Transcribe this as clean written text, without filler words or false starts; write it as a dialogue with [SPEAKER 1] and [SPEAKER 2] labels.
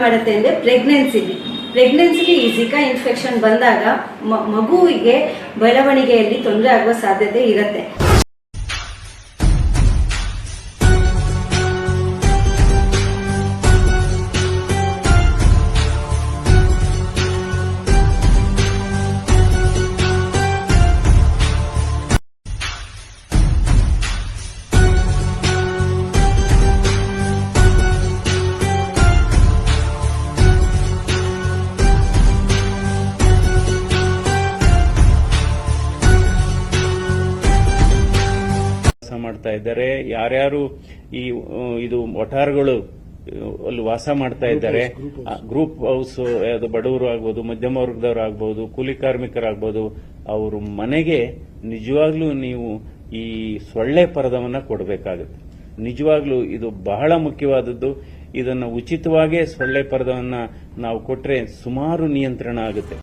[SPEAKER 1] ಮಾಡುತ್ತೆ ಅಂದರೆ ಪ್ರೆಗ್ನೆನ್ಸಿಲಿ ಈ ಝಿಕಾ ಇನ್ಫೆಕ್ಷನ್ ಬಂದಾಗ ಮಗುವಿಗೆ ಬೆಳವಣಿಗೆಯಲ್ಲಿ ತೊಂದರೆ ಆಗುವ ಸಾಧ್ಯತೆ ಇರುತ್ತೆ.
[SPEAKER 2] ಮಾಡ್ತಾ ಇದ್ದಾರೆ, ಯಾರ್ಯಾರು ಇದು ವಠಾರಗಳು ಅಲ್ಲಿ ವಾಸ ಮಾಡ್ತಾ ಇದ್ದಾರೆ, ಗ್ರೂಪ್ ಹೌಸ್, ಬಡವರು ಆಗ್ಬೋದು, ಮಧ್ಯಮ ವರ್ಗದವರು ಆಗ್ಬೋದು, ಕೂಲಿ ಕಾರ್ಮಿಕರಾಗ್ಬೋದು, ಅವ್ರ ಮನೆಗೆ ನಿಜವಾಗ್ಲೂ ನೀವು ಈ ಸೊಳ್ಳೆ ಪರದವನ್ನ ಕೊಡಬೇಕಾಗುತ್ತೆ. ನಿಜವಾಗ್ಲೂ ಇದು ಬಹಳ ಮುಖ್ಯವಾದದ್ದು. ಇದನ್ನು ಉಚಿತವಾಗೇ ಸೊಳ್ಳೆ ಪರದವನ್ನ ನಾವು ಕೊಟ್ರೆ ಸುಮಾರು ನಿಯಂತ್ರಣ ಆಗುತ್ತೆ.